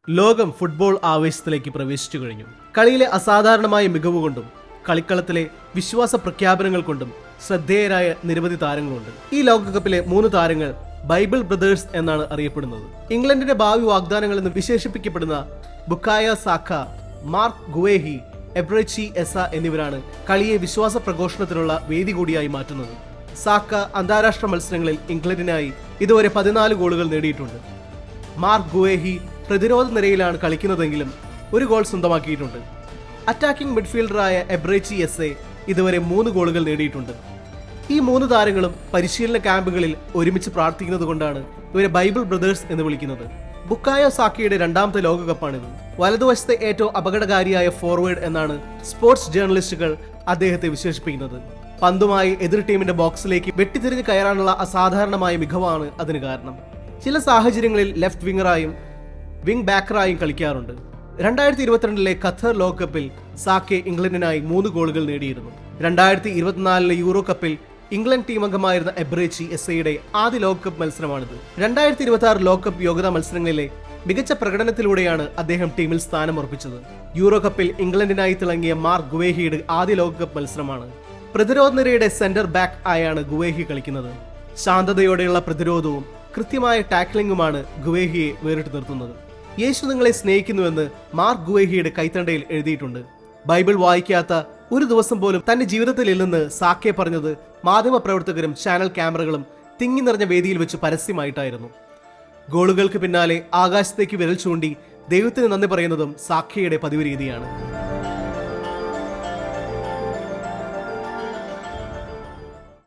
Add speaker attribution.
Speaker 1: ലോകം ഫുട്ബോൾ ആവേശത്തിലേക്ക് പ്രവേശിച്ചു കഴിഞ്ഞു. കളിയിലെ അസാധാരണമായ മികവുകൊണ്ടും കളിക്കളത്തിലെ വിശ്വാസ പ്രഖ്യാപനങ്ങൾ കൊണ്ടും ശ്രദ്ധേയരായ നിരവധി താരങ്ങളുണ്ട്. ഈ ലോകകപ്പിലെ 3 താരങ്ങൾ ബൈബിൾ ബ്രദേഴ്സ് എന്നാണ് അറിയപ്പെടുന്നത്. ഇംഗ്ലണ്ടിന്റെ ഭാവി വാഗ്ദാനങ്ങൾ എന്ന് വിശേഷിപ്പിക്കപ്പെടുന്ന ബുക്കായ സാക്ക, മാർക്ക് ഗുവേഹി, എബ്രച്ചി എസ എന്നിവരാണ് കളിയെ വിശ്വാസ പ്രഘോഷണത്തിനുള്ള വേദി കൂടിയായി മാറ്റുന്നത്. സാക്ക അന്താരാഷ്ട്ര മത്സരങ്ങളിൽ ഇംഗ്ലണ്ടിനായി ഇതുവരെ 14 ഗോളുകൾ നേടിയിട്ടുണ്ട്. മാർക്ക് ഗുവേഹി പ്രതിരോധ നിരയിലാണ് കളിക്കുന്നതെങ്കിലും 1 ഗോൾ സ്വന്തമാക്കിയിട്ടുണ്ട്. അറ്റാക്കിംഗ് മിഡ്ഫീൽഡറായ എബ്രച്ചി എസെ ഇതുവരെ 3 ഗോളുകൾ നേടിയിട്ടുണ്ട്. ഈ 3 താരങ്ങളും പരിശീലന ക്യാമ്പുകളിൽ ഒരുമിച്ച് പ്രാർത്ഥിക്കുന്നത് കൊണ്ടാണ് ഇവരെ ബൈബിൾ ബ്രദേഴ്സ് എന്ന് വിളിക്കുന്നത്. ബുക്കായോ സാക്കയുടെ 2ാമത്തെ ലോകകപ്പാണിത്. വലതുവശത്തെ ഏറ്റവും അപകടകാരിയായ ഫോർവേഡ് എന്നാണ് സ്പോർട്സ് ജേർണലിസ്റ്റുകൾ അദ്ദേഹത്തെ വിശേഷിപ്പിക്കുന്നത്. പന്തുമായി എതിർ ടീമിന്റെ ബോക്സിലേക്ക് വെട്ടിത്തിരിഞ്ഞ് കയറാനുള്ള അസാധാരണമായ മികവാണ് അതിന് കാരണം. ചില സാഹചര്യങ്ങളിൽ ലെഫ്റ്റ് വിംഗറായും വിംഗ് ബാക്കറായും കളിക്കാറുണ്ട്. 2022 ഖത്തർ ലോകകപ്പിൽ സാക്കെ ഇംഗ്ലണ്ടിനായി 3 ഗോളുകൾ നേടിയിരുന്നു. 2024 യൂറോ കപ്പിൽ ഇംഗ്ലണ്ട് ടീം അംഗമായിരുന്ന എബ്രച്ചി എസയുടെ ആദ്യ ലോകകപ്പ് മത്സരമാണിത്. 2026 ലോകകപ്പ് യോഗ്യതാ മത്സരങ്ങളിലെ മികച്ച പ്രകടനത്തിലൂടെയാണ് അദ്ദേഹം ടീമിൽ സ്ഥാനമുറപ്പിച്ചത്. യൂറോ കപ്പിൽ ഇംഗ്ലണ്ടിനായി തിളങ്ങിയ മാർക്ക് ഗുവേഹിയുടെ ആദ്യ ലോകകപ്പ് മത്സരമാണ്. പ്രതിരോധ നിരയുടെ സെന്റർ ബാക്ക് ആയാണ് ഗുവേഹി കളിക്കുന്നത്. ശാന്തതയോടെയുള്ള പ്രതിരോധവും കൃത്യമായ ടാക്ലിംഗുമാണ് ഗുവേഹിയെ വേറിട്ട് നിർത്തുന്നത്. യേശു നിങ്ങളെ സ്നേഹിക്കുന്നുവെന്ന് മാർക്ക് ഗുവേഹിയുടെ കൈത്തണ്ടയിൽ എഴുതിയിട്ടുണ്ട്. ബൈബിൾ വായിക്കാത്ത ഒരു ദിവസം പോലും തന്റെ ജീവിതത്തിൽ ഇല്ലെന്ന് സാക്കെ പറഞ്ഞത് മാധ്യമപ്രവർത്തകരും ചാനൽ ക്യാമറകളും തിങ്ങി നിറഞ്ഞ വേദിയിൽ വെച്ച് പരസ്യമായിട്ടായിരുന്നു. ഗോളുകൾക്ക് പിന്നാലെ ആകാശത്തേക്ക് വിരൽ ചൂണ്ടി ദൈവത്തിന് നന്ദി പറയുന്നതും സാക്കെയുടെ പതിവ് രീതിയാണ്.